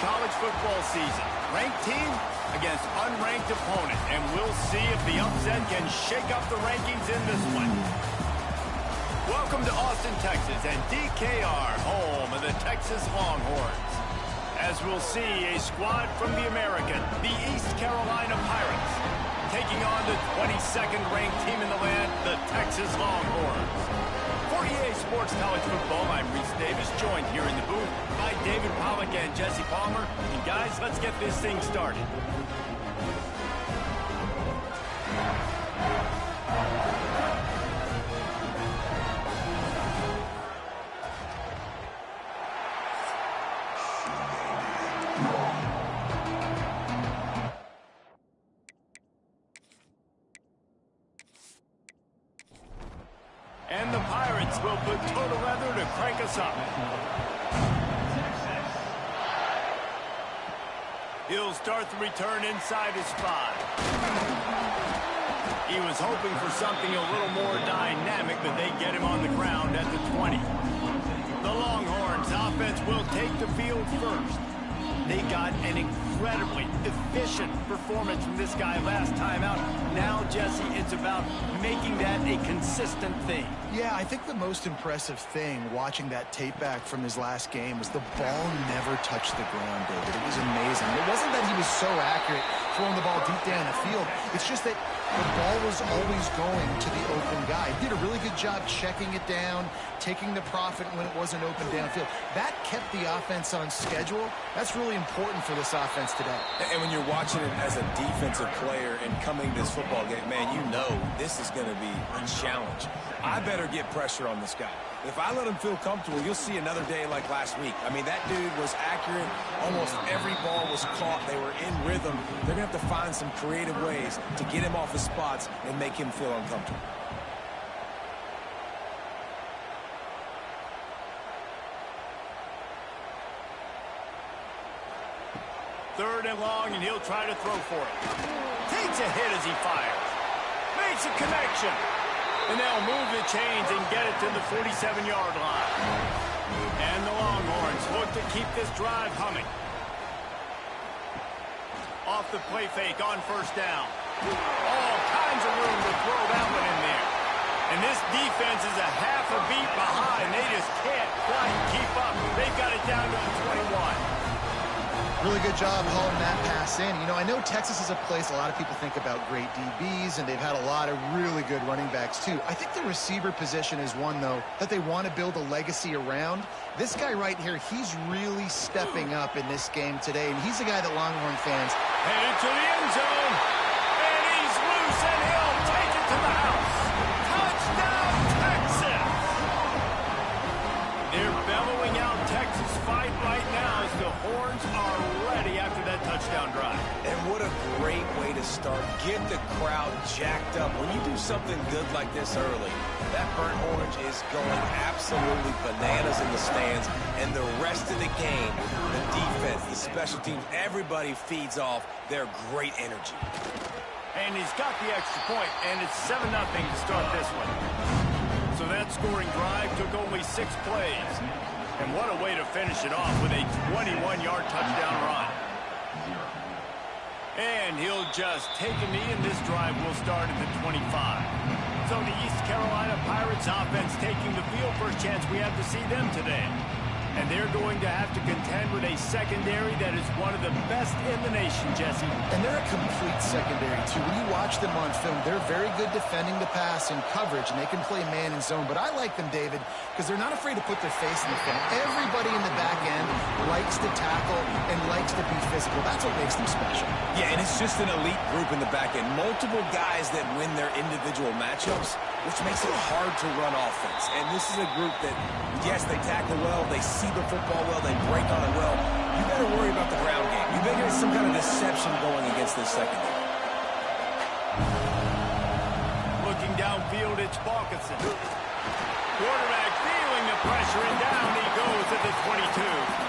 college football season. Ranked team against unranked opponent, and we'll see if the upset can shake up the rankings in this one. Welcome to Austin, Texas, and DKR, home of the Texas Longhorns. As we'll see, a squad from the American, the East Carolina Pirates, taking on the 22nd ranked team in the land, the Texas Longhorns. For EA Sports College Football, I'm Reese Davis, joined here in the booth by David Pollack and Jesse Palmer. And guys, let's get this thing started. And the Pirates will put total leather to crank us up. He'll start the return inside his 5. He was hoping for something a little more dynamic, but they get him on the ground at the 20. The Longhorns offense will take the field first. They got an incredibly efficient performance from this guy last time out. Now, Jesse, it's about making that a consistent thing. Yeah, I think the most impressive thing watching that tape back from his last game was the ball never touched the ground, David. It was amazing. It wasn't that he was so accurate throwing the ball deep down the field. It's just that the ball was always going to the open guy. He did a really good job checking it down, taking the profit when it wasn't open downfield. That kept the offense on schedule. That's really important for this offense today. And when you're watching it as a defensive player and coming to this football game, man, you know this is going to be a challenge. I better get pressure on this guy. If I let him feel comfortable, you'll see another day like last week. I mean, that dude was accurate. Almost every ball was caught. They were in rhythm. They're going to have to find some creative ways to get him off his spots and make him feel uncomfortable. Third and long, and he'll try to throw for it. Takes a hit as he fires. Makes a connection. And they'll move the chains and get it to the 47-yard line. And the Longhorns look to keep this drive humming. Off the play fake on first down. All kinds of room to throw that one in there. And this defense is a half a beat behind. They just can't quite keep up. They've got it down to the 21. Really good job hauling that pass in. You know, I know Texas is a place a lot of people think about great DBs, and they've had a lot of really good running backs too. I think the receiver position is one, though, that they want to build a legacy around. This guy right here, he's really stepping up in this game today, and he's the guy that Longhorn fans... Headed to the end zone, and he's loose, and he'll take it to the house. Touchdown, Texas! They're bellowing out Texas fight right now as the Horns are ready after that touchdown drive. And what a great way to start. Get the crowd jacked up. When you do something good like this early, that burnt orange is going absolutely bananas in the stands. And the rest of the game, the defense, the special teams, everybody feeds off their great energy. And he's got the extra point, and it's 7-0 to start this one. So that scoring drive took only 6 plays. And what a way to finish it off with a 21-yard touchdown run. And he'll just take a knee, and this drive will start at the 25. So the East Carolina Pirates offense taking the field. First chance we have to see them today. And they're going to have to contend with a secondary that is one of the best in the nation, Jesse. And they're a complete secondary, too. When you watch them on film, they're very good defending the pass and coverage, and they can play man and zone. But I like them, David, because they're not afraid to put their face in the film. Everybody in the back end likes to tackle and likes to be physical. That's what makes them special. Yeah, and it's just an elite group in the back end. Multiple guys that win their individual matchups, which makes it hard to run offense. And this is a group that, yes, they tackle well, they see the football well, they break on it well. You better worry about the ground game. You better get some kind of deception going against this secondary. Looking downfield, it's Balkinson. Quarterback feeling the pressure, and down he goes at the 22.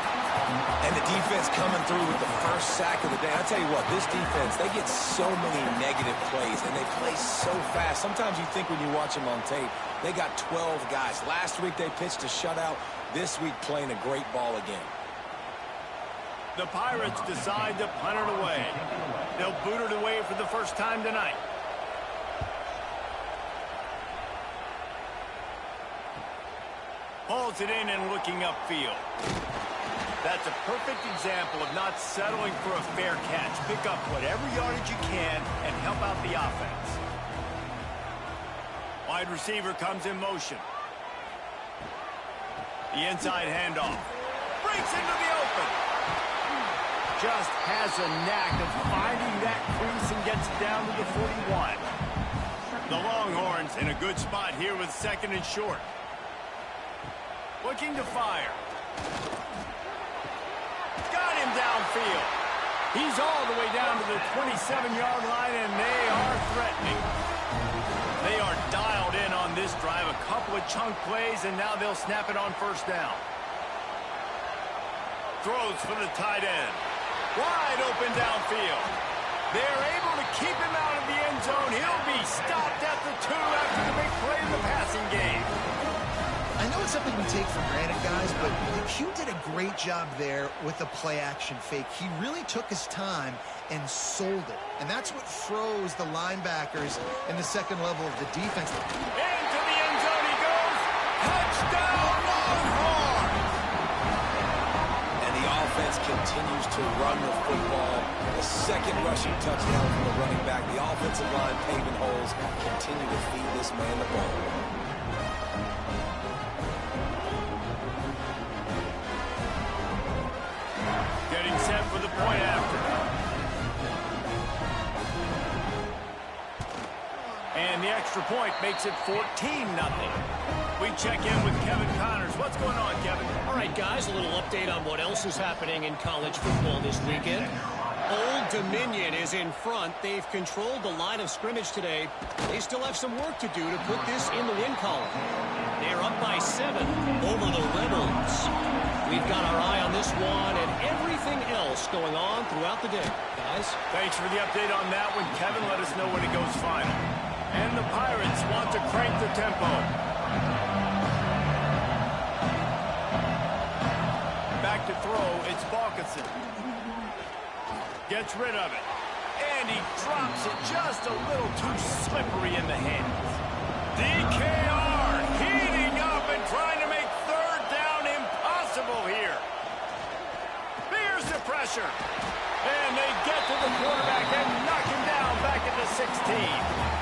And the defense coming through with the first sack of the day. I'll tell you what, this defense, they get so many negative plays, and they play so fast. Sometimes you think when you watch them on tape, they got 12 guys. Last week they pitched a shutout. This week playing a great ball again. The Pirates decide to punt it away. They'll boot it away for the first time tonight. Hauls it in and looking upfield. That's a perfect example of not settling for a fair catch. Pick up whatever yardage you can and help out the offense. Wide receiver comes in motion. The inside handoff. Breaks into the open. Just has a knack of finding that crease and gets down to the 41. The Longhorns in a good spot here with 2nd and short. Looking to fire. Got him downfield. He's all the way down to the 27-yard line, and they are threatening. They are dialed in on this drive. A couple of chunk plays, and now they'll snap it on first down. Throws for the tight end. Wide open downfield. They're able to keep him out of the end zone. He'll be stopped at the 2 after the big play in the passing game. I know it's something we take for granted, guys, but Hugh did a great job there with the play-action fake. He really took his time and sold it. And that's what froze the linebackers in the second level of the defense. Into the end zone he goes. Touchdown, Longhorn! And the offense continues to run the football. A second rushing touchdown from the running back. The offensive line paving holes. Continue to feed this man the ball. Getting set for the point after. And the extra point makes it 14-0. We check in with Kevin Connors. What's going on, Kevin? All right, guys, a little update on what else is happening in college football this weekend. Old Dominion is in front. They've controlled the line of scrimmage today. They still have some work to do to put this in the win column. They're up by 7 over the Rebels. We've got our eye on this one and everything else going on throughout the day, guys. Thanks for the update on that one, Kevin. Let us know when it goes final. And the Pirates want to crank the tempo. Back to throw, it's Balkinson. Gets rid of it. And he drops it just a little too slippery in the hands. DKR heating up and trying to make third down impossible here. Here's the pressure. And they get to the quarterback and knock him down back at the 16.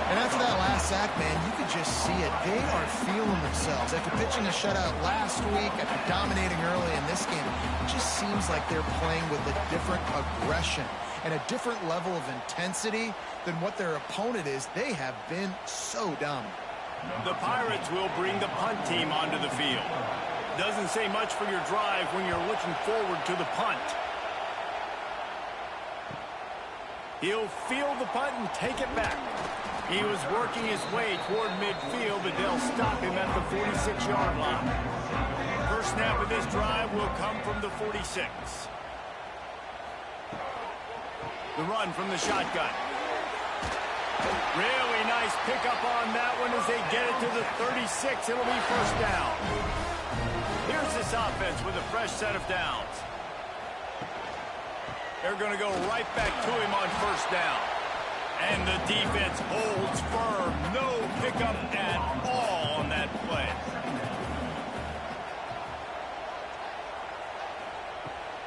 And after that last sack, man, you could just see it. They are feeling themselves. After pitching a shutout last week, after dominating early in this game, it just seems like they're playing with a different aggression and a different level of intensity than what their opponent is. They have been so dominant. The Pirates will bring the punt team onto the field. Doesn't say much for your drive when you're looking forward to the punt. He'll field the punt and take it back. He was working his way toward midfield, but they'll stop him at the 46-yard line. First snap of this drive will come from the 46. The run from the shotgun. Really nice pickup on that one as they get it to the 36. It'll be first down. Here's this offense with a fresh set of downs. They're going to go right back to him on first down. And the defense holds firm. No pickup at all on that play.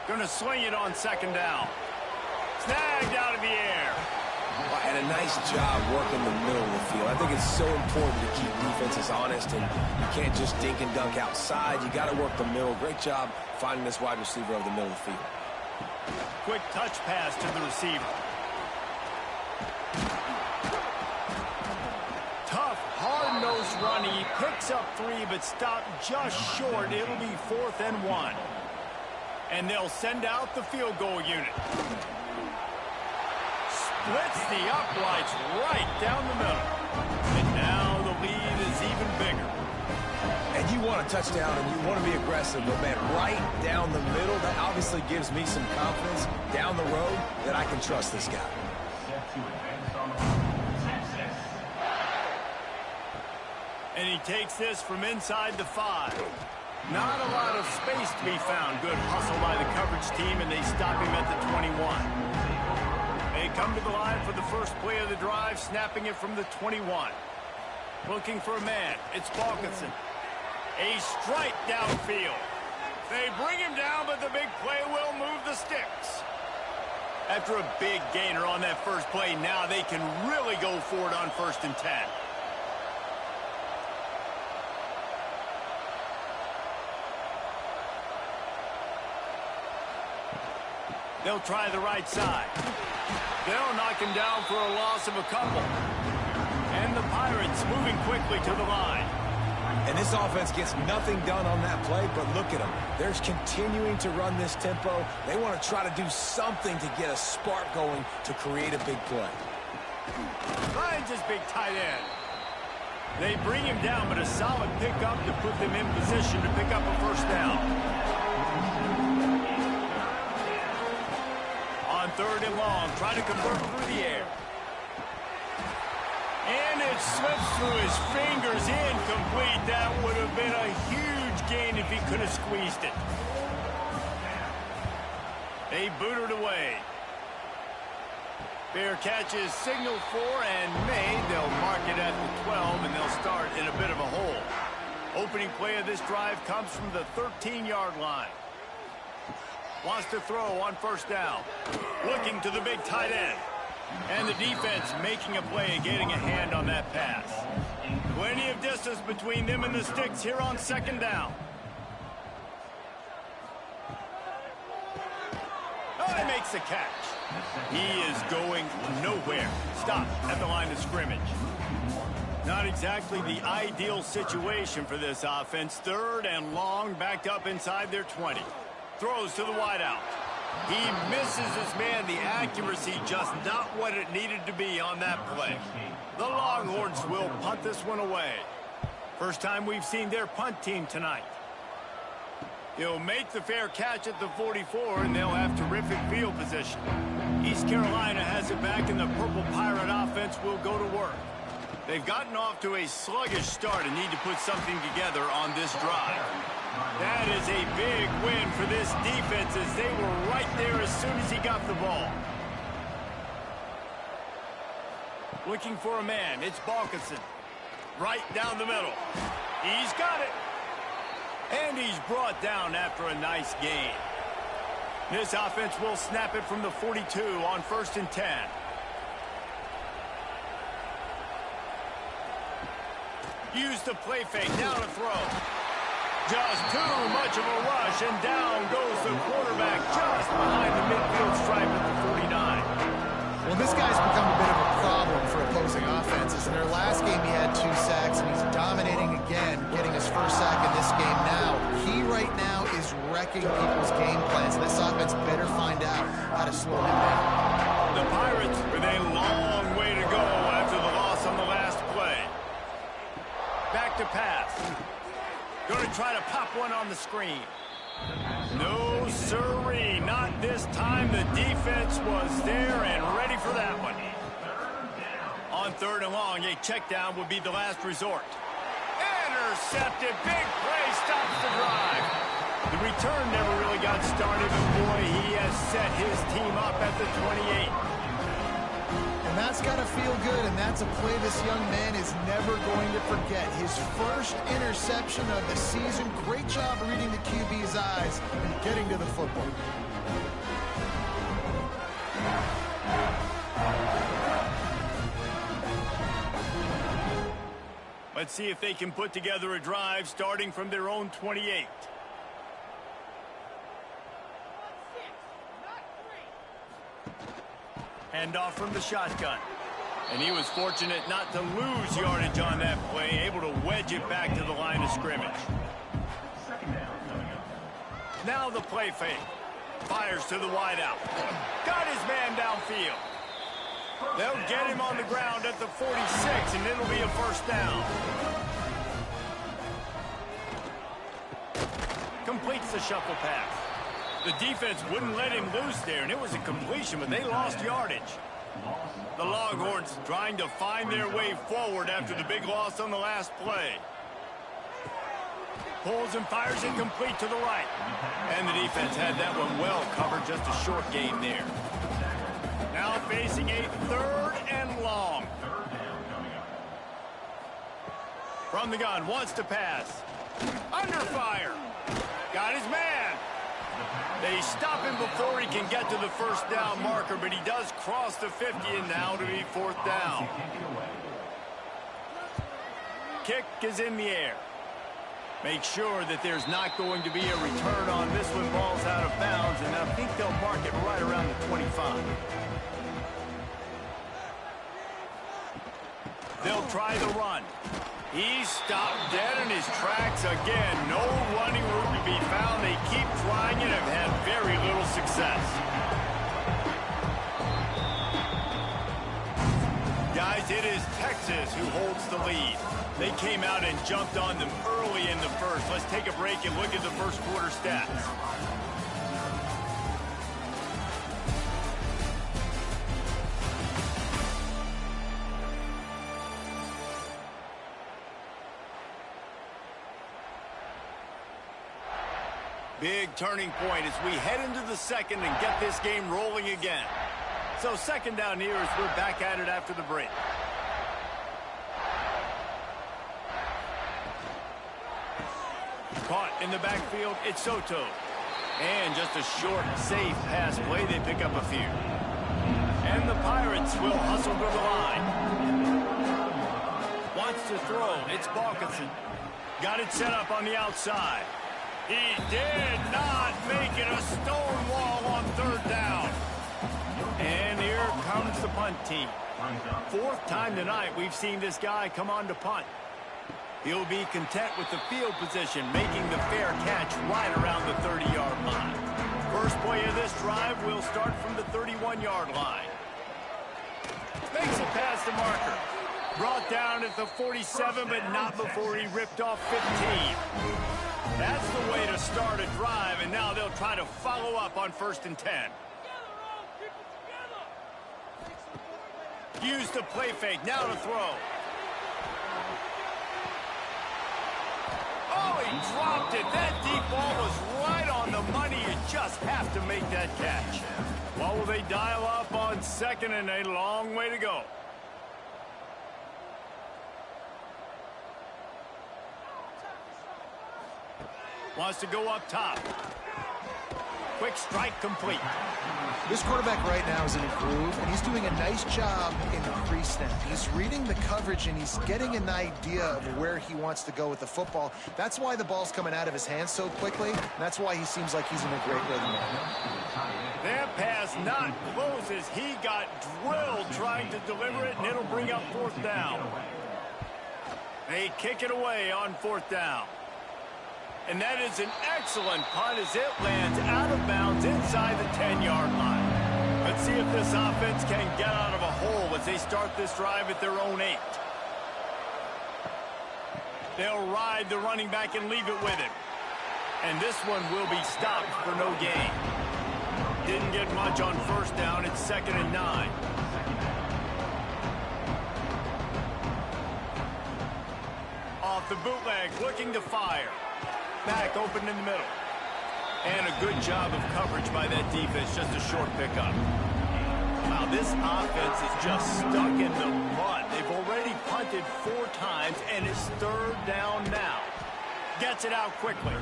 Going to swing it on second down. Snagged out of the air. And a nice job working the middle of the field. I think it's so important to keep defenses honest, and you can't just dink and dunk outside. You got to work the middle. Great job finding this wide receiver over the middle of the field. Quick touch pass to the receiver. Tough, hard-nosed run. He picks up 3, but stopped just short. It'll be 4th and 1. And they'll send out the field goal unit. Splits the uprights right down the middle. And now the lead is even bigger. And you want a touchdown and you want to be aggressive, but man, right down the middle, that obviously gives me some confidence down the road that I can trust this guy. And he takes this from inside the 5. Not a lot of space to be found. Good hustle by the coverage team, and they stop him at the 21. They come to the line for the first play of the drive, snapping it from the 21. Looking for a man. It's Balkinson. A strike downfield. They bring him down, but the big play will move the sticks. After a big gainer on that first play, now they can really go for it on 1st and 10. They'll try the right side. They'll knock him down for a loss of a couple. And the Pirates moving quickly to the line. And this offense gets nothing done on that play, but look at them. They're continuing to run this tempo. They want to try to do something to get a spark going to create a big play. Finds his big tight end. They bring him down, but a solid pickup to put them in position to pick up a first down. On 3rd and long, trying to convert through the air. And it slips through his fingers, incomplete. That would have been a huge gain if he could have squeezed it. They boot it away. Fair catch is signaled for and made. They'll mark it at the 12, and they'll start in a bit of a hole. Opening play of this drive comes from the 13-yard line. Wants to throw on 1st down. Looking to the big tight end. And the defense making a play and getting a hand on that pass. Plenty of distance between them and the sticks here on 2nd down. Oh, he makes the catch. He is going nowhere. Stop at the line of scrimmage. Not exactly the ideal situation for this offense. 3rd and long, backed up inside their 20. Throws to the wideout. He misses his man. The accuracy just not what it needed to be on that play. The Longhorns will punt this one away. First time we've seen their punt team tonight. He'll make the fair catch at the 44, and they'll have terrific field position. East Carolina has it back, and the Purple Pirate offense will go to work. They've gotten off to a sluggish start and need to put something together on this drive. That is a big win for this defense as they were right there as soon as he got the ball. Looking for a man. It's Balkinson. Right down the middle. He's got it. And he's brought down after a nice gain. This offense will snap it from the 42 on 1st and 10. Use the play fake. Now to throw. Just too much of a rush, and down goes the quarterback just behind the midfield stripe at the 49. Well, this guy's become a bit of a problem for opposing offenses. In their last game, he had 2 sacks, and he's dominating again, getting his 1st sack in this game now. He right now is wrecking people's game plans. This offense better find out how to slow him down. The Pirates with a long way to go after the loss on the last play. Back to pass. Going to try to pop one on the screen. No, sirree. Not this time. The defense was there and ready for that one. On 3rd and long, a check down would be the last resort. Intercepted. Big play stops the drive. The return never really got started, but boy, he has set his team up at the 28. And that's got to feel good, and that's a play this young man is never going to forget. His 1st interception of the season. Great job reading the QB's eyes and getting to the football. Let's see if they can put together a drive starting from their own 28. Handoff from the shotgun. And he was fortunate not to lose yardage on that play, able to wedge it back to the line of scrimmage. Now the play fake. Fires to the wideout. Got his man downfield. They'll get him on the ground at the 46, and it'll be a 1st down. Completes the shuffle pass. The defense wouldn't let him loose there, and it was a completion, but they lost yardage. The Longhorns trying to find their way forward after the big loss on the last play. Pulls and fires it complete to the right. And the defense had that one well covered, just a short gain there. Now facing a 3rd and long. From the gun, wants to pass. Under fire. Got his man. They stop him before he can get to the first down marker, but he does cross the 50 and now to be 4th down. Kick is in the air. Make sure that there's not going to be a return on this one. Ball's out of bounds, and I think they'll mark it right around the 25. They'll try the run. He's stopped dead in his tracks again. No running room to be found. They keep trying it and have had very little success. Guys, it is Texas who holds the lead. They came out and jumped on them early in the first. Let's take a break and look at the first quarter stats. Big turning point as we head into the second and get this game rolling again. So 2nd down here as we're back at it after the break. Caught in the backfield, it's Soto. And just a short, safe pass play, they pick up a few. And the Pirates will hustle to the line. Wants to throw, it's Balkinson. Got it set up on the outside. He did not make it a stone wall on 3rd down. And here comes the punt team. 4th time tonight we've seen this guy come on to punt. He'll be content with the field position, making the fair catch right around the 30-yard line. First play of this drive will start from the 31-yard line. Makes it past the marker. Brought down at the 47, but not before he ripped off 15. That's the way to start a drive, and now they'll try to follow up on 1st and 10. Use the play fake, now to throw. Oh, he dropped it. That deep ball was right on the money. You just have to make that catch. Well, will they dial up on 2nd and a long way to go? Wants to go up top. Quick strike complete. This quarterback right now is in a groove, and he's doing a nice job in the pre-snap. He's reading the coverage, and he's getting an idea of where he wants to go with the football. That's why the ball's coming out of his hands so quickly, and that's why he seems like he's in a great rhythm right now. That pass not close as he got drilled trying to deliver it, and it'll bring up 4th down. They kick it away on 4th down. And that is an excellent punt as it lands out of bounds inside the 10-yard line. Let's see if this offense can get out of a hole as they start this drive at their own 8. They'll ride the running back and leave it with him. And this one will be stopped for no gain. Didn't get much on 1st down. It's 2nd and 9. Off the bootleg, looking to fire. Back open in the middle. And a good job of coverage by that defense. Just a short pickup. Wow, this offense is just stuck in the mud. They've already punted 4 times, and it's 3rd down now. Gets it out quickly.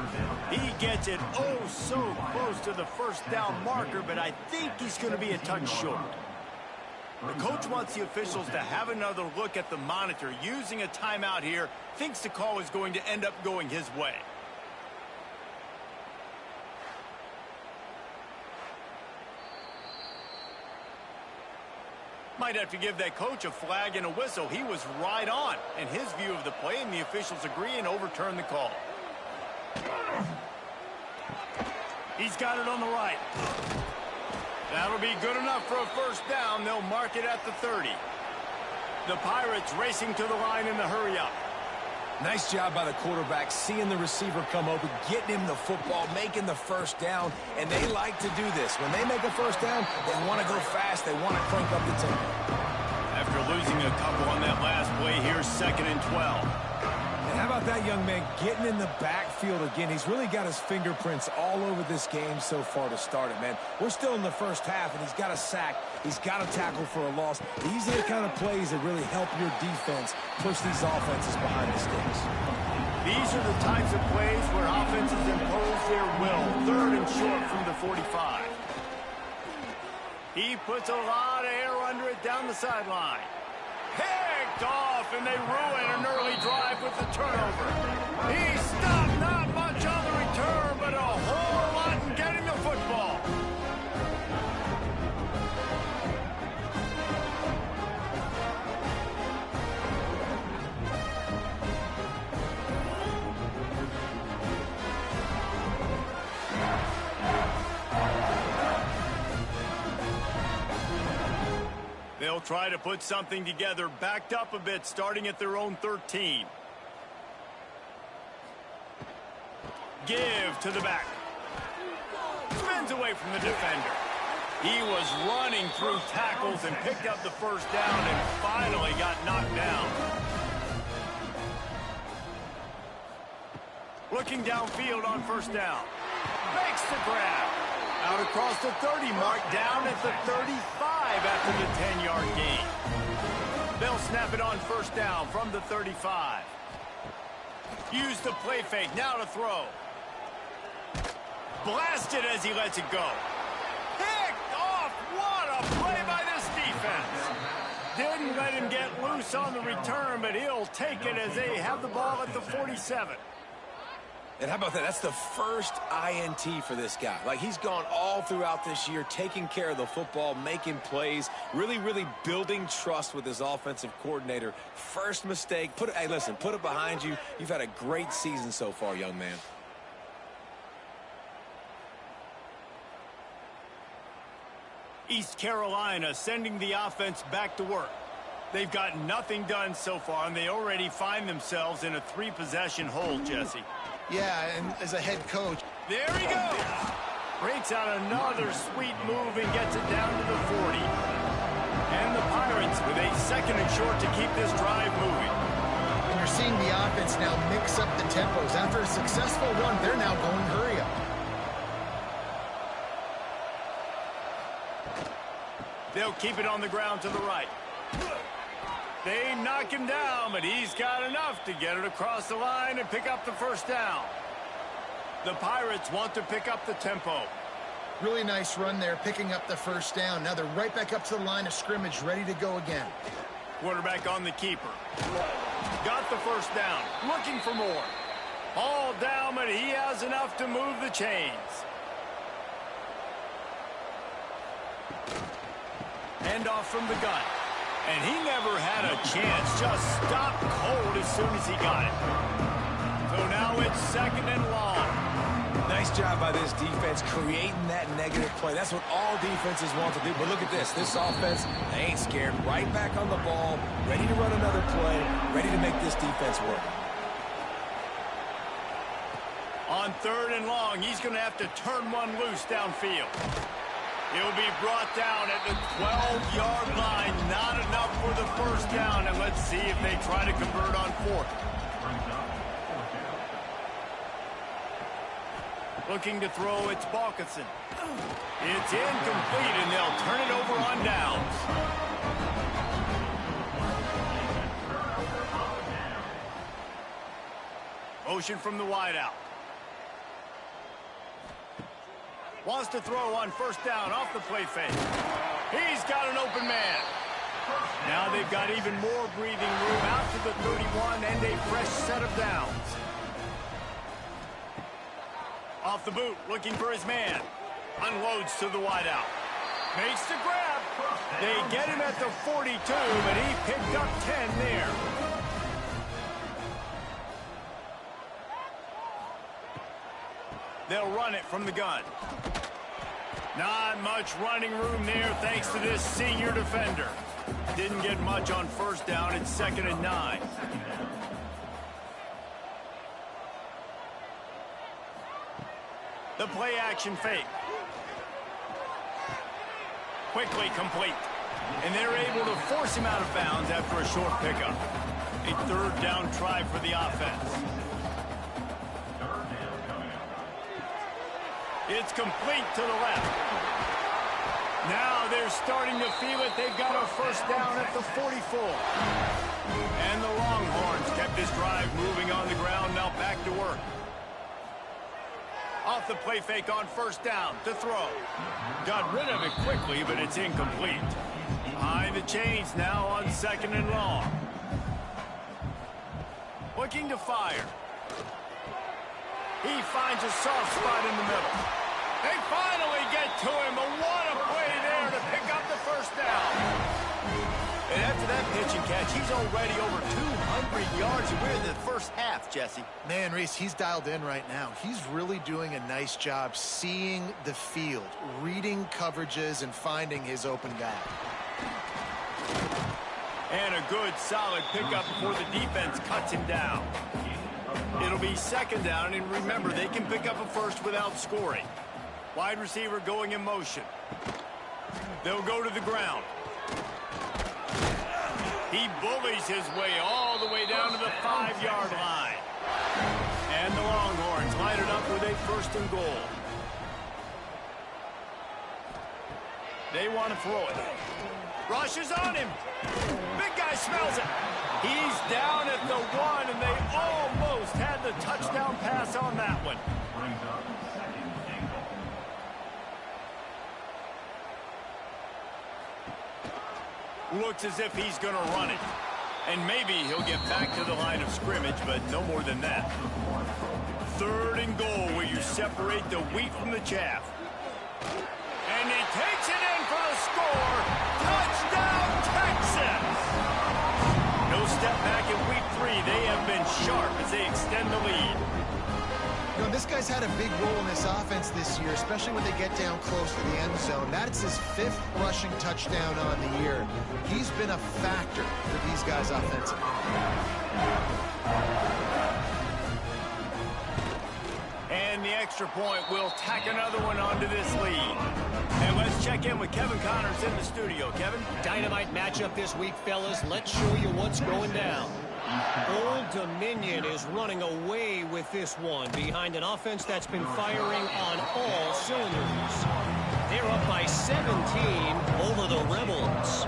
He gets it oh so close to the 1st down marker, but I think he's going to be a touch short. The coach wants the officials to have another look at the monitor. Using a timeout here, thinks the call is going to end up going his way. Might have to give that coach a flag and a whistle. He was right on in his view of the play, and the officials agree and overturn the call. He's got it on the right. That'll be good enough for a 1st down. They'll mark it at the 30. The Pirates racing to the line in the hurry-up. Nice job by the quarterback, seeing the receiver come open, getting him the football, making the 1st down, and they like to do this. When they make a 1st down, they want to go fast. They want to crank up the tempo. After losing a couple on that last play, here's 2nd and 12. How about that young man getting in the backfield again? He's really got his fingerprints all over this game so far to start it, man. We're still in the first half, and he's got a sack. He's got a tackle for a loss. These are the kind of plays that really help your defense push these offenses behind the sticks. These are the types of plays where offenses impose their will. 3rd and short from the 45. He puts a lot of air under it down the sideline. Picked off, and they ruin an early drive with the turnover. He stopped, not much on the return, but a whole lot in getting the football. They'll try to put something together, backed up a bit, starting at their own 13. Give to the back. Spins away from the defender. He was running through tackles and picked up the first down and finally got knocked down. Looking downfield on first down. Makes the grab. Out across the 30 mark, down at the 35 after the 10-yard gain. They'll snap it on first down from the 35. Use the play fake, now to throw. Blasted as he lets it go. Picked off, what a play by this defense. Didn't let him get loose on the return, but he'll take it as they have the ball at the 47. And how about that? That's the first INT for this guy. Like, he's gone all throughout this year, taking care of the football, making plays, really, really building trust with his offensive coordinator. First mistake. Hey, listen, put it behind you. You've had a great season so far, young man. East Carolina sending the offense back to work. They've got nothing done so far, and they already find themselves in a 3-possession hole, Jesse. Yeah, and as a head coach. There he goes. Breaks out another sweet move and gets it down to the 40. And the Pirates with a 2nd and short to keep this drive moving. And you're seeing the offense now mix up the tempos. After a successful run, they're now going hurry up. They'll keep it on the ground to the right. They knock him down, but he's got enough to get it across the line and pick up the first down. The Pirates want to pick up the tempo. Really nice run there, picking up the first down. Now they're right back up to the line of scrimmage, ready to go again. Quarterback on the keeper. Got the first down, looking for more. All down, but he has enough to move the chains. Hand off from the gun. And he never had a chance, just stopped cold as soon as he got it. So now it's 2nd and long. Nice job by this defense creating that negative play. That's what all defenses want to do. But look at this. This offense, they ain't scared. Right back on the ball, ready to run another play, ready to make this defense work. On 3rd and long, he's going to have to turn one loose downfield. He'll be brought down at the 12-yard line. Not enough for the first down. And let's see if they try to convert on 4th. Looking to throw, it's Balkinson. It's incomplete, and they'll turn it over on downs. Motion from the wideout. Wants to throw on first down off the play fake. He's got an open man. Now they've got even more breathing room out to the 31 and a fresh set of downs. Off the boot, looking for his man. Unloads to the wideout. Makes the grab. They get him at the 42, but he picked up 10 there. They'll run it from the gun. Not much running room there thanks to this senior defender. Didn't get much on first down. It's 2nd and 9. The play action fake. Quickly complete. And they're able to force him out of bounds after a short pickup. A third down try for the offense. It's complete to the left. Now they're starting to feel it. They've got a first down at the 44. And the Longhorns kept this drive moving on the ground. Now back to work. Off the play fake on first down to throw. Got rid of it quickly, but it's incomplete. Behind the chains now on second and long. Looking to fire. He finds a soft spot in the middle. They finally get to him, but what a play there to pick up the first down. And after that pitch and catch, he's already over 200 yards, and we're in the first half, Jesse. Man, Reese, he's dialed in right now. He's really doing a nice job seeing the field, reading coverages, and finding his open guy. And a good, solid pickup before the defense cuts him down. It'll be second down, and remember, they can pick up a first without scoring. Wide receiver going in motion. They'll go to the ground. He bullies his way all the way down to the 5-yard line. And the Longhorns line it up with a first and goal. They want to throw it. Rushes on him. Big guy smells it. He's down at the 1, and they almost had the touchdown pass on that one. Looks as if he's going to run it. And maybe he'll get back to the line of scrimmage, but no more than that. Third and goal where you separate the wheat from the chaff. And he takes it in for the score. Touchdown, Texas! No step back in week 3. They have been sharp as they extend the lead. You know, this guy's had a big role in this offense this year, especially when they get down close to the end zone. That's his 5th rushing touchdown on the year. He's been a factor for these guys offensively. And the extra point will tack another one onto this lead. And let's check in with Kevin Connors in the studio. Kevin? Dynamite matchup this week, fellas. Let's show you what's going down. Old Dominion is running away with this one behind an offense that's been firing on all cylinders. They're up by 17 over the Rebels.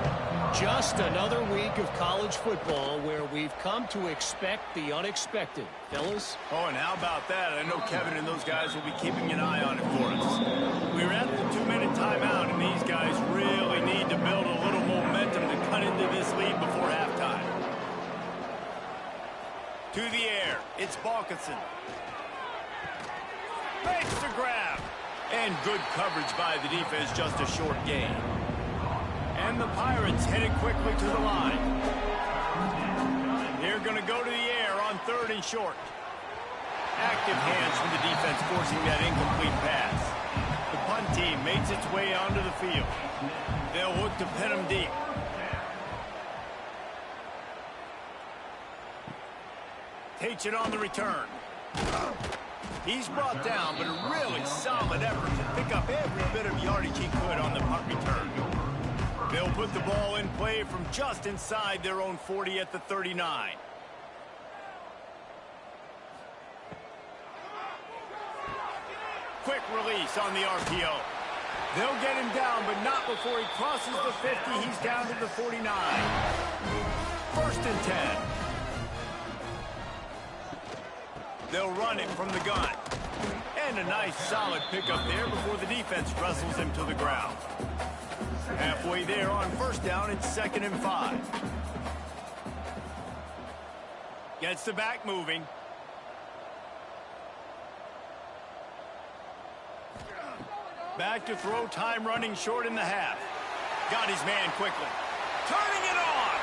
Just another week of college football where we've come to expect the unexpected. Fellas? Oh, and how about that? I know Kevin and those guys will be keeping an eye on it for us. We're at the 2-minute timeout, and these guys really need to build a little momentum to cut into this lead before halftime. To the air, it's Balkinson. Makes the grab. And good coverage by the defense, just a short gain. And the Pirates headed quickly to the line. They're going to go to the air on 3rd and short. Active hands from the defense forcing that incomplete pass. The punt team makes its way onto the field. They'll look to pin them deep. Takes it on the return. He's brought down, but a really solid effort to pick up every bit of yardage he could on the punt return. They'll put the ball in play from just inside their own 40 at the 39. Quick release on the RPO. They'll get him down, but not before he crosses the 50. He's down to the 49. 1st and 10. They'll run it from the gun. And a nice solid pickup there before the defense wrestles him to the ground. Halfway there on 1st down, it's 2nd and 5. Gets the back moving. Back to throw, time running short in the half. Got his man quickly. Turning it on.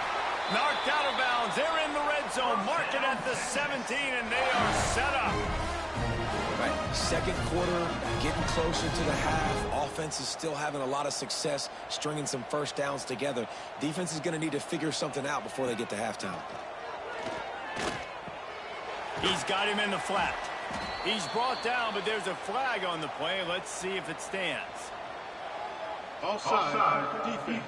Knocked out of bounds. They're in the red zone. Mark it at the 17, and they are set up. Right. 2nd quarter, getting closer to the half. Offense is still having a lot of success stringing some first downs together. Defense is going to need to figure something out before they get to halftime. He's got him in the flat. He's brought down, but there's a flag on the play. Let's see if it stands. Offside for defense.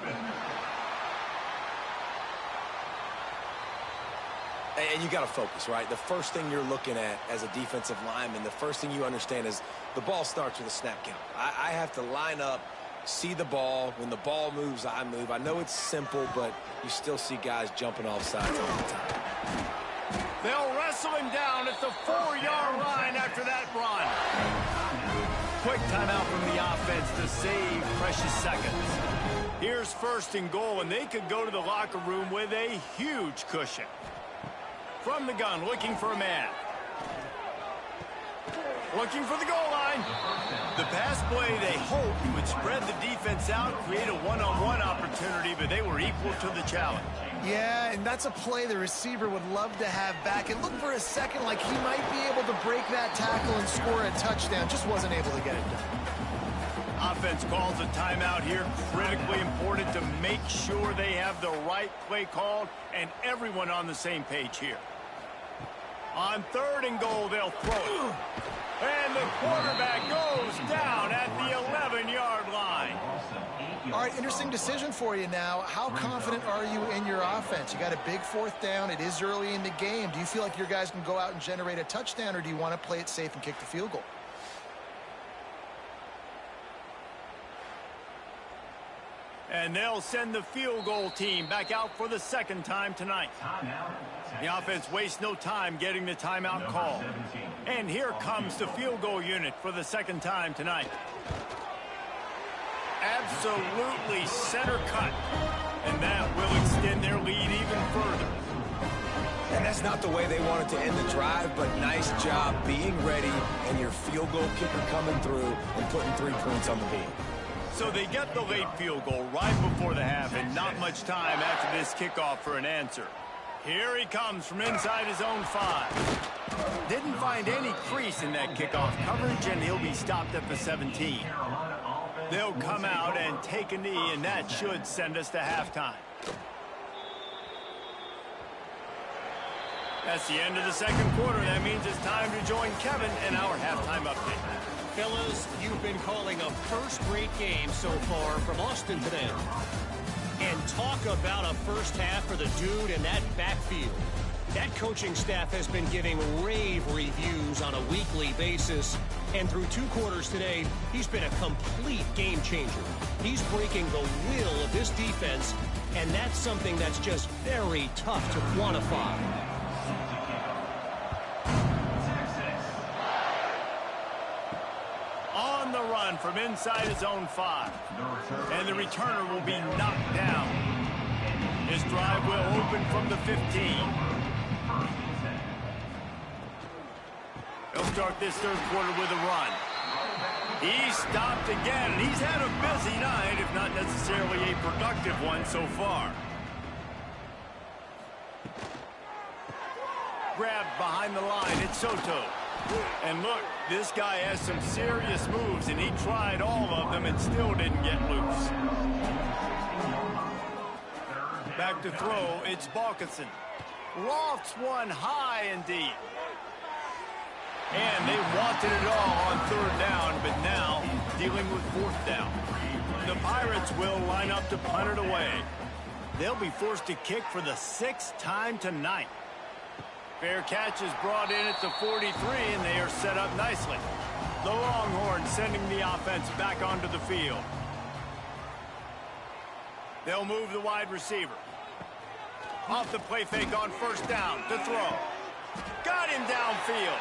And you got to focus, right? The first thing you're looking at as a defensive lineman, the first thing you understand is the ball starts with a snap count. I have to line up, see the ball. When the ball moves, I move. I know it's simple, but you still see guys jumping off sides all the time. They'll wrestle him down at the 4-yard line after that run. Quick timeout from the offense to save precious seconds. Here's 1st and goal, and they could go to the locker room with a huge cushion. From the gun, looking for a man. Looking for the goal line. The pass play, they hoped, would spread the defense out, create a one-on-one opportunity, but they were equal to the challenge. Yeah, and that's a play the receiver would love to have back. And look for a second like he might be able to break that tackle and score a touchdown. Just wasn't able to get it done. Offense calls a timeout here. Critically important to make sure they have the right play called and everyone on the same page here. On 3rd and goal, they'll throw it. And the quarterback goes down at the 11-yard line. All right, interesting decision for you now. How confident are you in your offense? You got a big 4th down. It is early in the game. Do you feel like your guys can go out and generate a touchdown, or do you want to play it safe and kick the field goal? And they'll send the field goal team back out for the 2nd time tonight. The offense wastes no time getting the timeout call. And here comes the field goal unit for the 2nd time tonight. Absolutely center cut. And that will extend their lead even further. And that's not the way they wanted to end the drive, but nice job being ready and your field goal kicker coming through and putting 3 points on the board. So they get the late field goal right before the half, and not much time after this kickoff for an answer. Here he comes from inside his own 5. Didn't find any crease in that kickoff coverage, and he'll be stopped at the 17. They'll come out and take a knee, and that should send us to halftime. That's the end of the 2nd quarter. That means it's time to join Kevin in our halftime update. Fellas, you've been calling a first-rate game so far from Austin today. And talk about a first half for the dude in that backfield. That coaching staff has been giving rave reviews on a weekly basis. And through 2 quarters today, he's been a complete game changer. He's breaking the will of this defense, and that's something that's just very tough to quantify. On the run from inside his own 5. And the returner will be knocked down. His drive will open from the 15. He'll start this 3rd quarter with a run. He's stopped again, and he's had a busy night, if not necessarily a productive one so far. Grabbed behind the line, it's Soto. And look, this guy has some serious moves, and he tried all of them and still didn't get loose. Back to throw, it's Balkinson. Lofts one high and deep. And they wanted it all on 3rd down, but now dealing with 4th down. The Pirates will line up to punt it away. They'll be forced to kick for the 6th time tonight. Fair catch is brought in at the 43, and they are set up nicely. The Longhorns sending the offense back onto the field. They'll move the wide receiver. Off the play fake on 1st down to throw. Got him downfield.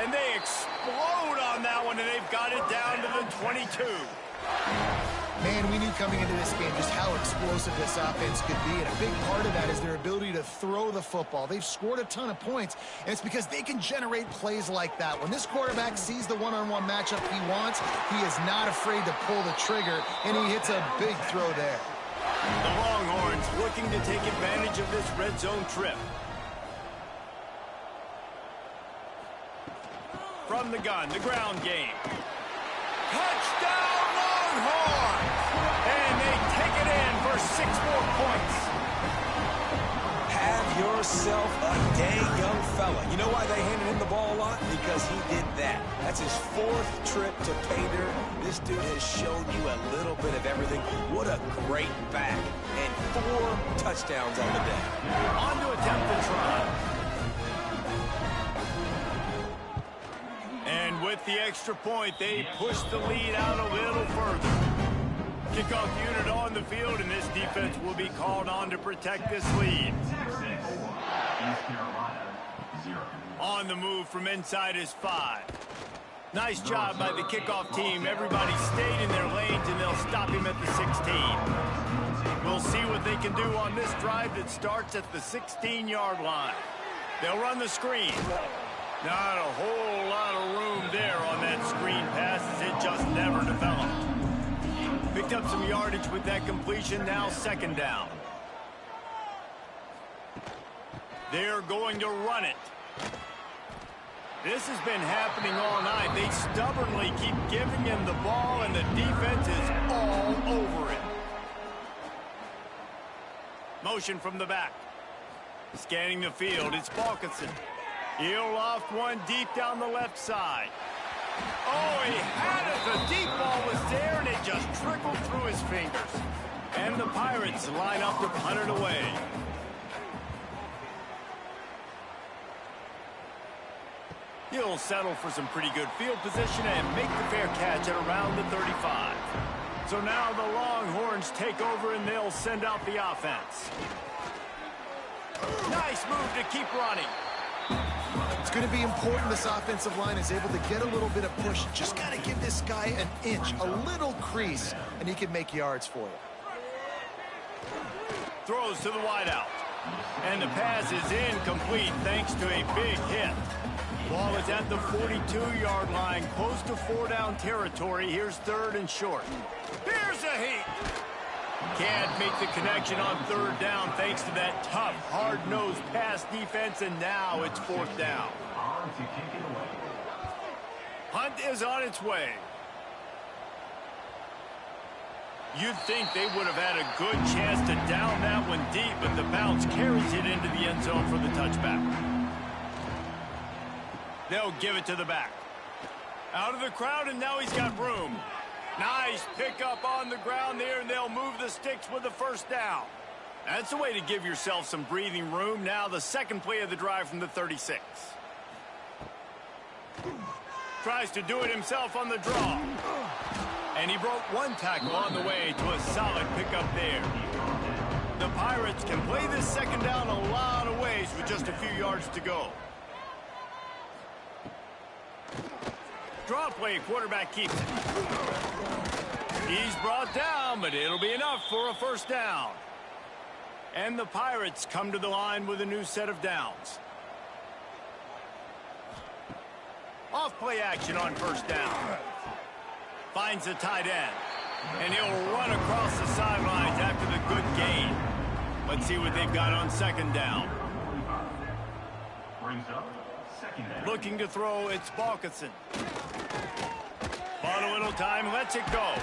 And they explode on that one, and they've got it down to the 22. Man, we knew coming into this game just how explosive this offense could be, and a big part of that is their ability to throw the football. They've scored a ton of points, and it's because they can generate plays like that. When this quarterback sees the one-on-one matchup he wants, he is not afraid to pull the trigger, and he hits a big throw there. The Longhorns looking to take advantage of this red zone trip. From the gun, the ground game. Touchdown, Longhorns! And they take it in for 6 more points. Have yourself a dang young fella. You know why they handed him the ball a lot? Because he did that. That's his 4th trip to pay dirt. This dude has shown you a little bit of everything. What a great back. And 4 touchdowns on the day. On to attempt the try. And with the extra point, they push the lead out a little further. Kickoff unit on the field, and this defense will be called on to protect this lead. On the move from inside is 5. Nice job by the kickoff team. Everybody stayed in their lanes, and they'll stop him at the 16. We'll see what they can do on this drive that starts at the 16-yard line. They'll run the screen. Not a whole lot of room there on that screen pass, as it just never developed. Picked up some yardage with that completion. Now second down. They're going to run it. This has been happening all night. They stubbornly keep giving him the ball, and the defense is all over it. Motion from the back. Scanning the field, it's Balkinson. He'll loft one deep down the left side. Oh, he had it. The deep ball was there, and it just trickled through his fingers. And the Pirates line up to punt it away. He'll settle for some pretty good field position and make the fair catch at around the 35. So now the Longhorns take over, and they'll send out the offense. Nice move to keep running. It's going to be important this offensive line is able to get a little bit of push. Just got to give this guy an inch, a little crease, and he can make yards for you. Throws to the wideout. And the pass is incomplete thanks to a big hit. Ball is at the 42-yard line, close to 4-down territory. Here's third and short. Here's a heat. Can't make the connection on third down thanks to that tough, hard-nosed pass defense, and now it's fourth down. Hunt is on its way. You'd think they would have had a good chance to down that one deep, but the bounce carries it into the end zone for the touchback. They'll give it to the back. Out of the crowd, and now he's got room. Nice pickup on the ground there, and they'll move the sticks with the first down. That's a way to give yourself some breathing room. Now the second play of the drive from the 36. Tries to do it himself on the draw. And he broke one tackle on the way to a solid pickup there. The Pirates can play this second down a lot of ways with just a few yards to go. Draw play, quarterback keeps it. He's brought down, but it'll be enough for a first down. And the Pirates come to the line with a new set of downs. Off play action on first down. Finds the tight end. And he'll run across the sidelines after the good gain. Let's see what they've got on second down. Looking to throw, it's Balkinson. Bought a little time, lets it go.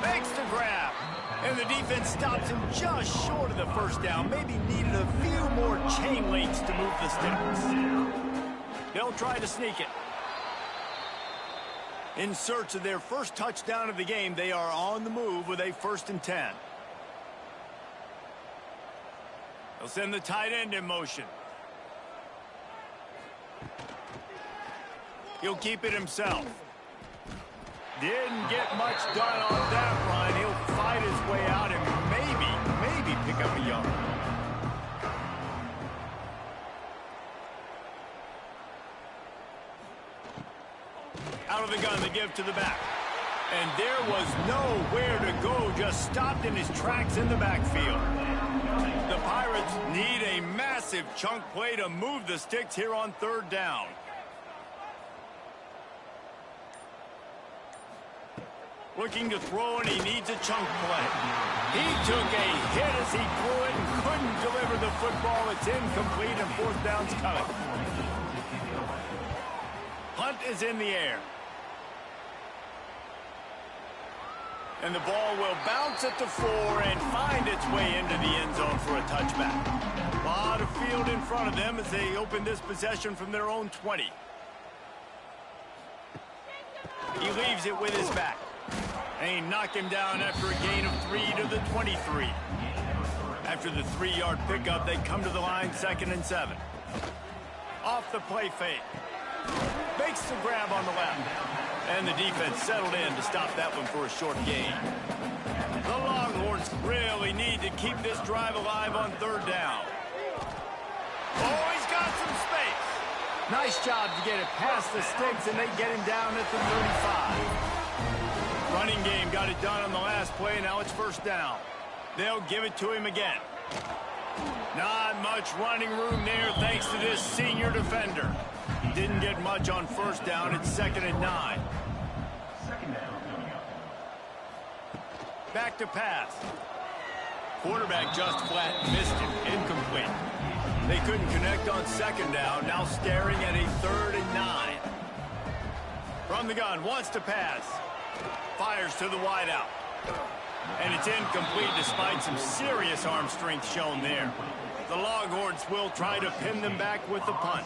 Makes the grab. And the defense stops him just short of the first down. Maybe needed a few more chain links to move the sticks. They'll try to sneak it. In search of their first touchdown of the game, they are on the move with a 1st and 10. They'll send the tight end in motion. He'll keep it himself. Didn't get much done on that run. He'll fight his way out and maybe pick up a yard. Out of the gun, the give to the back. And there was nowhere to go, just stopped in his tracks in the backfield. The Pirates need a massive chunk play to move the sticks here on third down. Looking to throw, and he needs a chunk play. He took a hit as he threw it and couldn't deliver the football. It's incomplete, and fourth down's coming. Hunt is in the air. And the ball will bounce at the 4 and find its way into the end zone for a touchback. A lot of field in front of them as they open this possession from their own 20. He leaves it with his back. And he knocked him down after a gain of 3 to the 23. After the 3-yard pickup, they come to the line, 2nd and 7. Off the play fake. Makes the grab on the left. And the defense settled in to stop that one for a short gain. The Longhorns really need to keep this drive alive on 3rd down. Oh, he's got some space. Nice job to get it past the sticks, and they get him down at the 35. Running game got it done on the last play. Now it's 1st down. They'll give it to him again. Not much running room there thanks to this senior defender. Didn't get much on 1st down. It's 2nd and 9. Back to pass. Quarterback just flat missed him. Incomplete. They couldn't connect on 2nd down. Now staring at a 3rd and 9. From the gun, wants to pass. Fires to the wideout. And it's incomplete despite some serious arm strength shown there. The Longhorns will try to pin them back with the punt.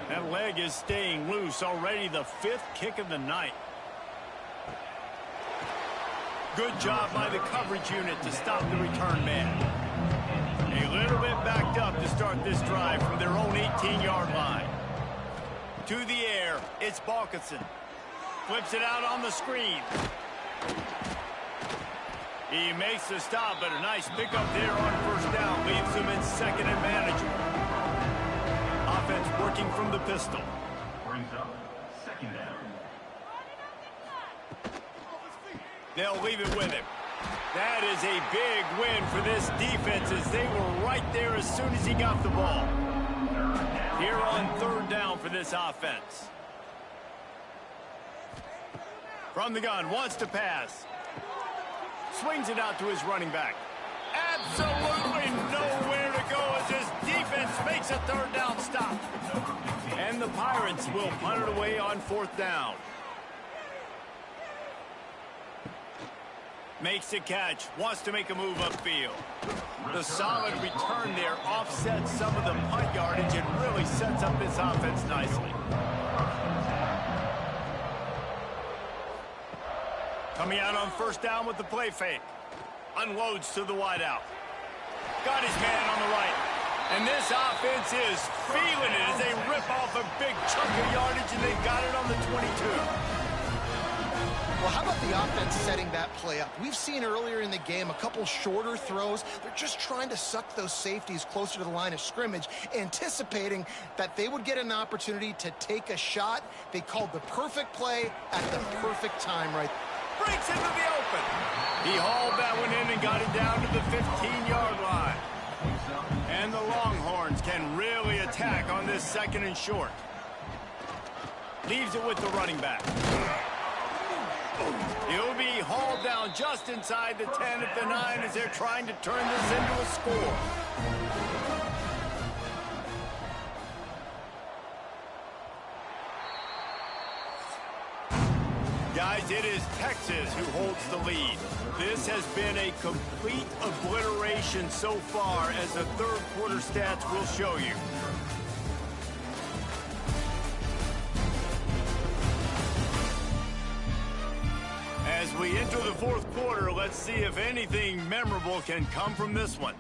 That leg is staying loose, already the 5th kick of the night. Good job by the coverage unit to stop the return man. A little bit backed up to start this drive from their own 18-yard line. To the air, it's Balkinson. Flips it out on the screen. He makes the stop, but a nice pickup there on 1st down leaves them in 2nd and manageable. Offense working from the pistol. Brings up 2nd down. They'll leave it with him. That is a big win for this defense as they were right there as soon as he got the ball. Here on 3rd down for this offense. From the gun, wants to pass. Swings it out to his running back. Absolutely nowhere to go as his defense makes a 3rd down stop. And the Pirates will punt it away on 4th down. Makes a catch, wants to make a move upfield. The solid return there offsets some of the punt yardage and really sets up this offense nicely. Coming out on 1st down with the play fake. Unloads to the wideout. Got his man on the right. And this offense is feeling it as they rip off a big chunk of yardage, and they got it on the 22. Well, how about the offense setting that play up? We've seen earlier in the game a couple shorter throws. They're just trying to suck those safeties closer to the line of scrimmage, anticipating that they would get an opportunity to take a shot. They called the perfect play at the perfect time right there. Breaks into the open. He hauled that one in and got it down to the 15-yard line. And the Longhorns can really attack on this 2nd and short. Leaves it with the running back. He'll be hauled down just inside the 10 at the 9 as they're trying to turn this into a score. Guys, it is Texas who holds the lead. This has been a complete obliteration so far, as the 3rd quarter stats will show you. As we enter the 4th quarter, let's see if anything memorable can come from this one.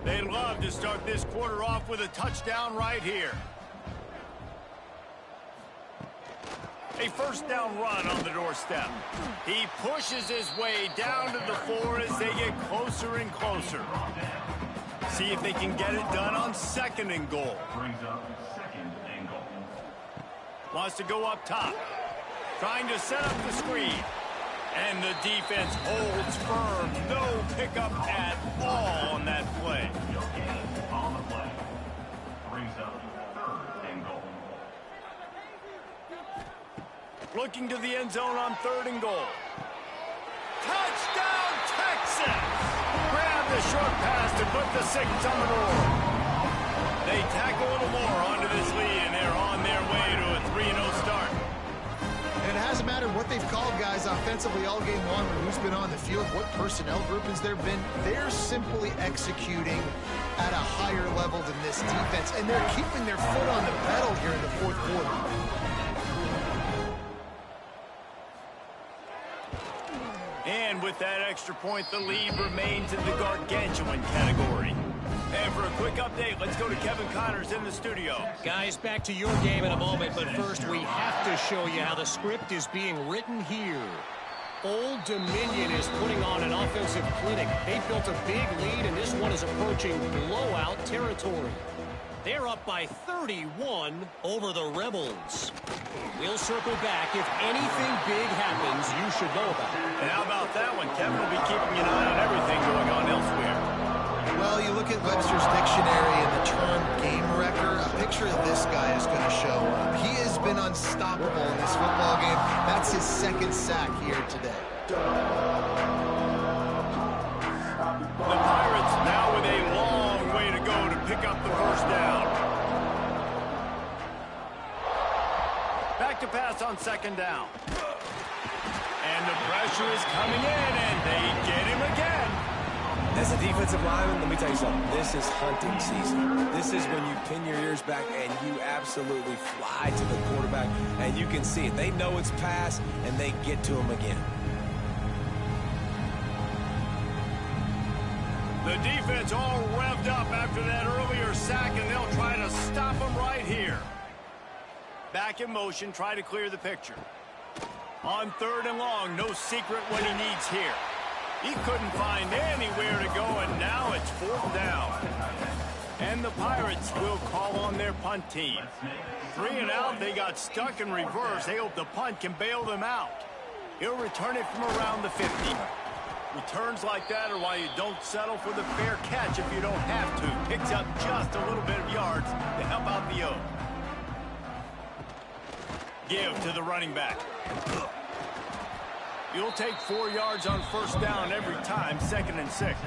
They'd love to start this quarter off with a touchdown right here. A 1st down run on the doorstep. He pushes his way down to the 4 as they get closer and closer. See if they can get it done on 2nd and goal. Brings up 2nd and goal. Wants to go up top. Trying to set up the screen. And the defense holds firm. No pickup at all on that play. On the play. Brings up 3rd and goal. Looking to the end zone on 3rd and goal. Touchdown, Texas! Grab the short pass to put the 6 on the board. They tack a little more onto this lead, and they're on their way to a 3-0 start. And it hasn't mattered what they've called, guys, offensively all game long, or who's been on the field, what personnel groupings there have been. They're simply executing at a higher level than this defense, and they're keeping their foot on the pedal here in the 4th quarter. And with With that extra point, the lead remains in the gargantuan category. And for a quick update, let's go to Kevin Connors in the studio. Guys, back to your game in a moment, but first we have to show you how the script is being written here. Old Dominion is putting on an offensive clinic. They built a big lead, and this one is approaching blowout territory. They're up by 31 over the Rebels. We'll circle back. If anything big happens, you should know about it. And how about that one? Kevin will be keeping an eye on everything going on elsewhere. Well, you look at Webster's dictionary and the term game wrecker, a picture of this guy is going to show up. He has been unstoppable in this football game. That's his second sack here today. The Pirates now with a long way to go to pick up the first down. Back to pass on second down. And the pressure is coming in, and they get him again. As a defensive lineman, let me tell you something. This is hunting season. This is when you pin your ears back and you absolutely fly to the quarterback, and you can see it. They know it's pass, and they get to him again. The defense all revved up after that earlier sack, and they'll try to stop him right here. Back in motion, try to clear the picture. On third and long, no secret what he needs here. He couldn't find anywhere to go, and now it's fourth down. And the Pirates will call on their punt team. 3 and out, they got stuck in reverse. They hope the punt can bail them out. He'll return it from around the 50. Returns like that are why you don't settle for the fair catch if you don't have to. Picks up just a little bit of yards to help out the O. Give to the running back. You'll take 4 yards on first down every time, 2nd and 6.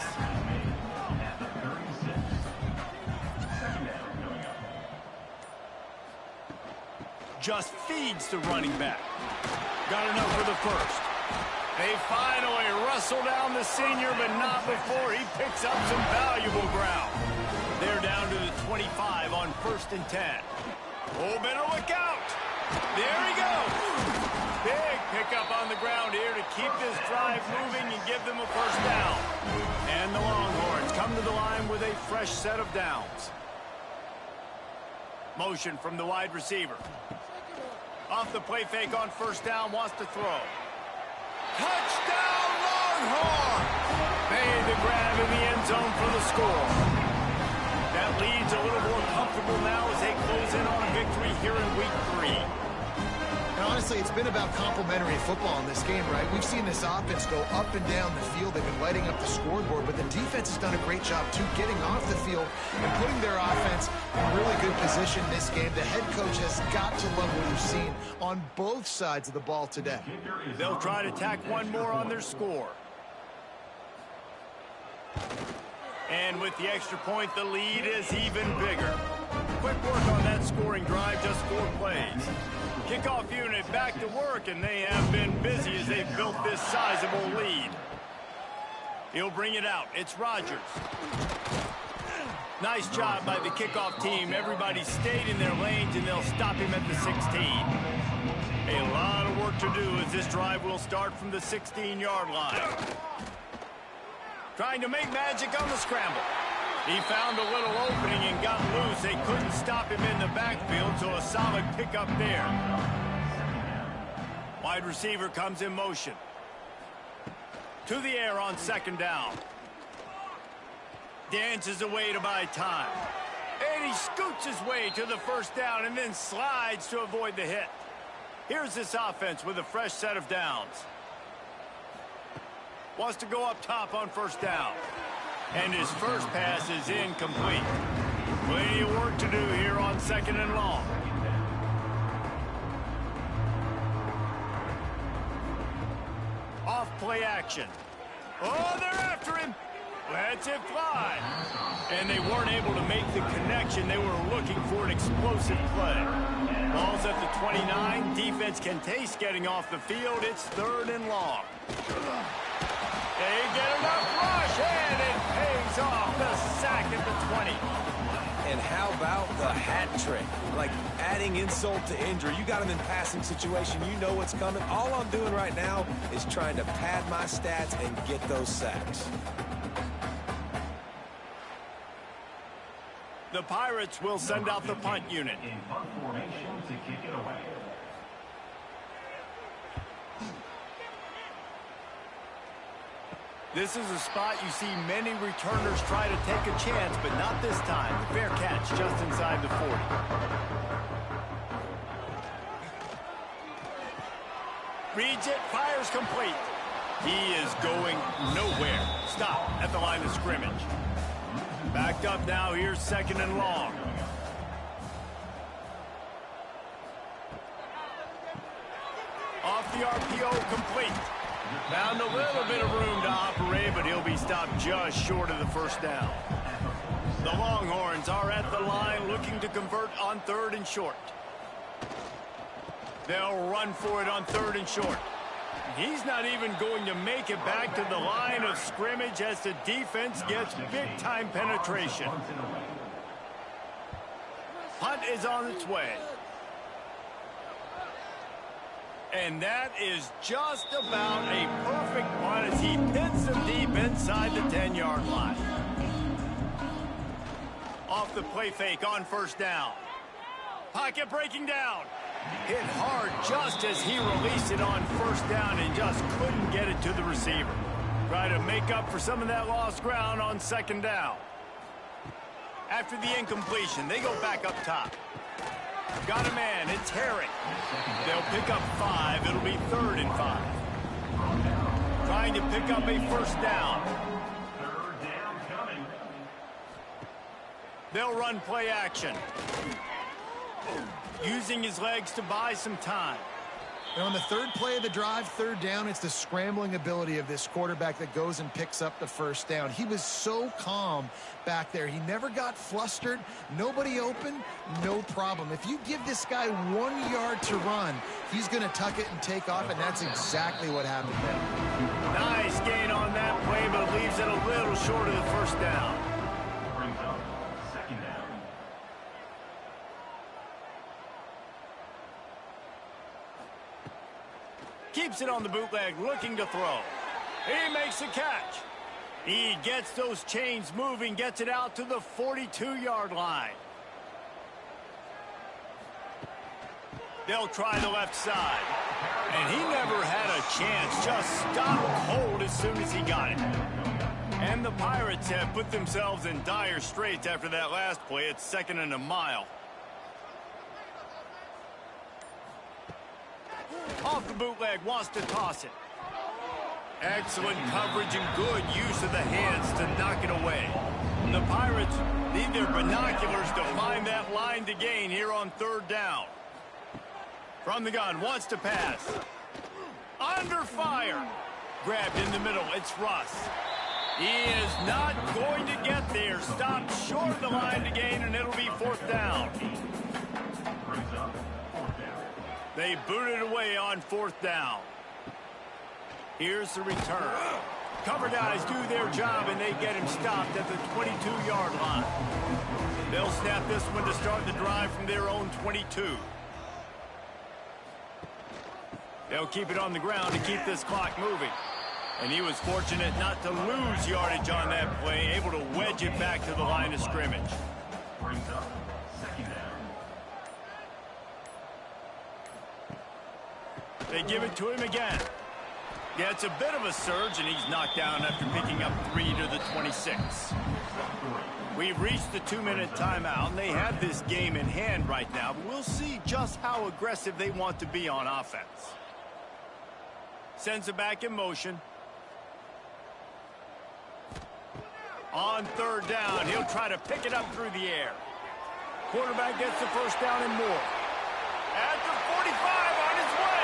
Just feeds the running back. Got enough for the first. They finally wrestle down the senior, but not before he picks up some valuable ground. They're down to the 25 on 1st and 10. Oh, better look out. There he goes. Big pickup on the ground here to keep this drive moving and give them a first down. And the Longhorns come to the line with a fresh set of downs. Motion from the wide receiver. Off the play fake on first down, wants to throw. Touchdown, Longhorns! Made the grab in the end zone for the score. That lead's a little more comfortable now as they close in on a victory here in week 3. And honestly, it's been about complementary football in this game, right? We've seen this offense go up and down the field. They've been lighting up the scoreboard, but the defense has done a great job, too, getting off the field and putting their offense in really good position this game. The head coach has got to love what he's seen on both sides of the ball today. They'll try to tack one more on their score. And with the extra point, the lead is even bigger. Quick work on that scoring drive, just 4 plays. Kickoff unit back to work, and they have been busy as they've built this sizable lead. He'll bring it out. It's Rodgers. Nice job by the kickoff team. Everybody stayed in their lanes, and they'll stop him at the 16. A lot of work to do as this drive will start from the 16-yard line. Trying to make magic on the scramble. He found a little opening and got loose. They couldn't stop him in the backfield, so a solid pickup there. Wide receiver comes in motion. To the air on 2nd down. Dances away to buy time. And he scoots his way to the first down and then slides to avoid the hit. Here's this offense with a fresh set of downs. Wants to go up top on first down. And his first pass is incomplete. Plenty of work to do here on 2nd and long. Off play action. Oh, they're after him. Lets it fly. And they weren't able to make the connection. They were looking for an explosive play. Ball's at the 29. Defense can taste getting off the field. It's 3rd and long. They get enough rush, and it pays off. The sack at the 20. And how about the hat trick? Like adding insult to injury. You got him in passing situation. You know what's coming. All I'm doing right now is trying to pad my stats and get those sacks. The Pirates will send out the punt unit. In punt formation to kick it away. This is a spot you see many returners try to take a chance, but not this time. The fair catch just inside the 40. Reads it, fires complete. He is going nowhere. Stop at the line of scrimmage. Backed up now, here's 2nd and long. Off the RPO, complete. Found a little bit of room to operate, but he'll be stopped just short of the first down. The Longhorns are at the line looking to convert on 3rd and short. They'll run for it on 3rd and short. He's not even going to make it back to the line of scrimmage as the defense gets big-time penetration. Punt is on its way. And that is just about a perfect punt as he pins them deep inside the 10-yard line. Off the play fake on 1st down. Pocket breaking down. Hit hard just as he released it on 1st down and just couldn't get it to the receiver. Try to make up for some of that lost ground on 2nd down. After the incompletion, they go back up top. Got a man, it's Herring. They'll pick up 5, it'll be 3rd and 5. Trying to pick up a 1st down. 3rd down coming. They'll run play action. Using his legs to buy some time. And on the 3rd play of the drive, 3rd down, it's the scrambling ability of this quarterback that goes and picks up the 1st down. He was so calm back there. He never got flustered. Nobody open, no problem. If you give this guy 1 yard to run, he's going to tuck it and take off, and that's exactly what happened there. Nice gain on that play, but it leaves it a little short of the 1st down. Brings up 2nd down. Keeps it on the bootleg, looking to throw. He makes a catch. He gets those chains moving, gets it out to the 42-yard line. They'll try the left side. And he never had a chance, just stopped cold as soon as he got it. And the Pirates have put themselves in dire straits after that last play. It's 2nd and a mile. Off the bootleg, wants to toss it. Excellent coverage and good use of the hands to knock it away. And the Pirates need their binoculars to find that line to gain here on 3rd down. From the gun, wants to pass. Under fire. Grabbed in the middle, it's Russ. He is not going to get there. Stopped short of the line to gain, and it'll be 4th down. Brings up 4th down. They boot it away on 4th down. Here's the return. Cover guys do their job, and they get him stopped at the 22-yard line. They'll snap this one to start the drive from their own 22. They'll keep it on the ground to keep this clock moving. And he was fortunate not to lose yardage on that play, able to wedge it back to the line of scrimmage. Brings up 2nd down. They give it to him again. Yeah, it's a bit of a surge, and he's knocked down after picking up 3 to the 26. We've reached the 2-minute timeout, and they have this game in hand right now, but we'll see just how aggressive they want to be on offense. Sends it back in motion. On 3rd down, he'll try to pick it up through the air. Quarterback gets the 1st down and more. At the 45 on his way.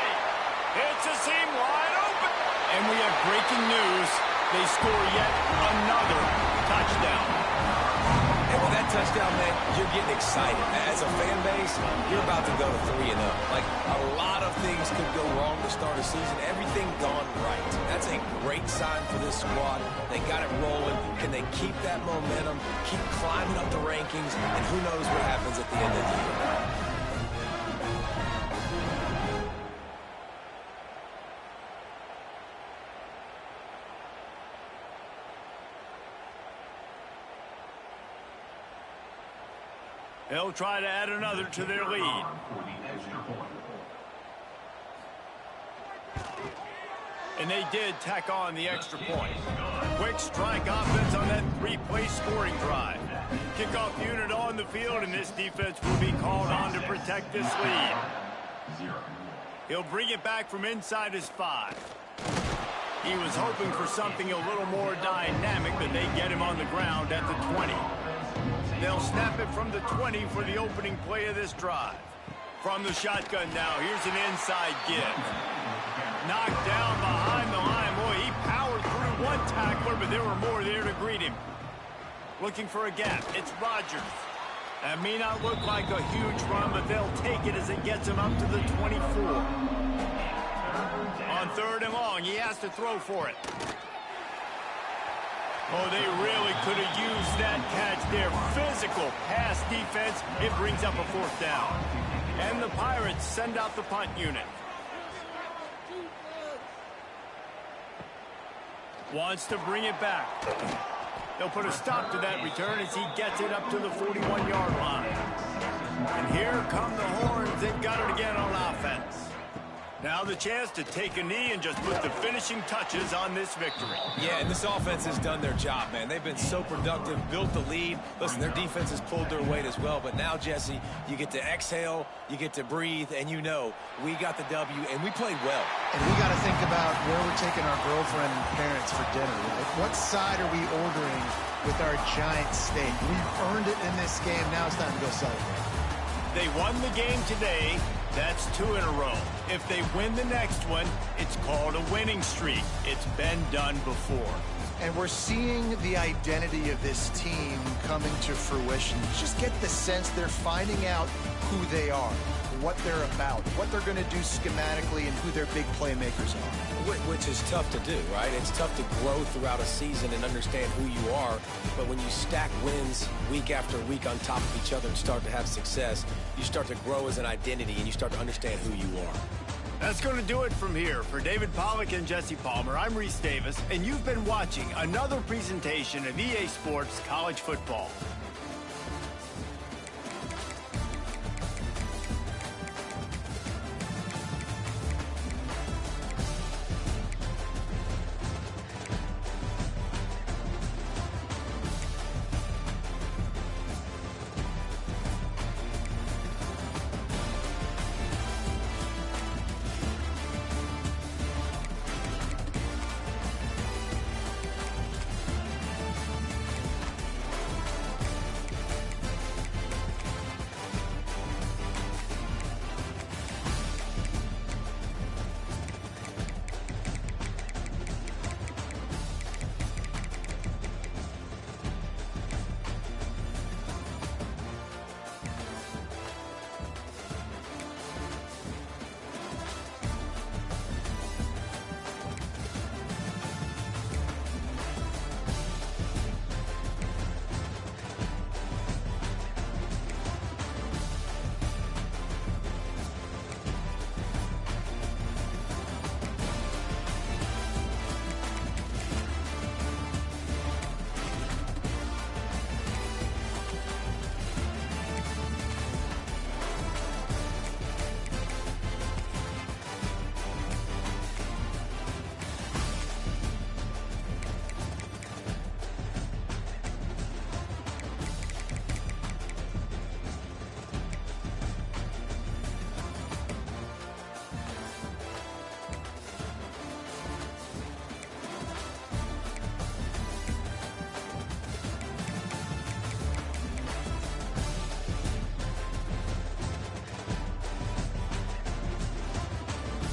It's a seam wide open. And we have breaking news. They score yet another touchdown. And with that touchdown, man, you're getting excited. As a fan base, you're about to go to 3-0. Like, a lot of things could go wrong to start a season. Everything gone right. That's a great sign for this squad. They got it rolling. Can they keep that momentum, keep climbing up the rankings, and who knows what happens at the end of the year. They'll try to add another to their lead. For the extra point. And they did tack on the extra point. Quick strike offense on that three-play scoring drive. Kickoff unit on the field, and this defense will be called on to protect this lead. He'll bring it back from inside his 5. He was hoping for something a little more dynamic, but they get him on the ground at the 20. They'll snap it from the 20 for the opening play of this drive. From the shotgun now, here's an inside give. Knocked down behind the line. Boy, he powered through one tackler, but there were more there to greet him. Looking for a gap. It's Rodgers. That may not look like a huge run, but they'll take it as it gets him up to the 24. On 3rd and long, he has to throw for it. Oh, they really could have used that catch there. Physical pass defense. It brings up a 4th down. And the Pirates send out the punt unit. Wants to bring it back. They'll put a stop to that return as he gets it up to the 41-yard line. And here come the horns. They've got it again on offense. Now the chance to take a knee and just put the finishing touches on this victory. Yeah, and this offense has done their job, man. They've been so productive, built the lead. Listen, their defense has pulled their weight as well. But now, Jesse, you get to exhale, you get to breathe, and you know we got the W, and we played well. And we got to think about where we're taking our girlfriend and parents for dinner, right? What side are we ordering with our giant steak? We've earned it in this game. Now it's time to go celebrate. They won the game today. That's 2 in a row. If they win the next one, it's called a winning streak. It's been done before. And we're seeing the identity of this team coming to fruition. You just get the sense they're finding out who they are, what they're about, what they're going to do schematically, and who their big playmakers are. Which is tough to do, right? It's tough to grow throughout a season and understand who you are. But when you stack wins week after week on top of each other and start to have success, you start to grow as an identity and you start to understand who you are. That's going to do it from here. For David Pollack and Jesse Palmer, I'm Reese Davis, and you've been watching another presentation of EA Sports College Football.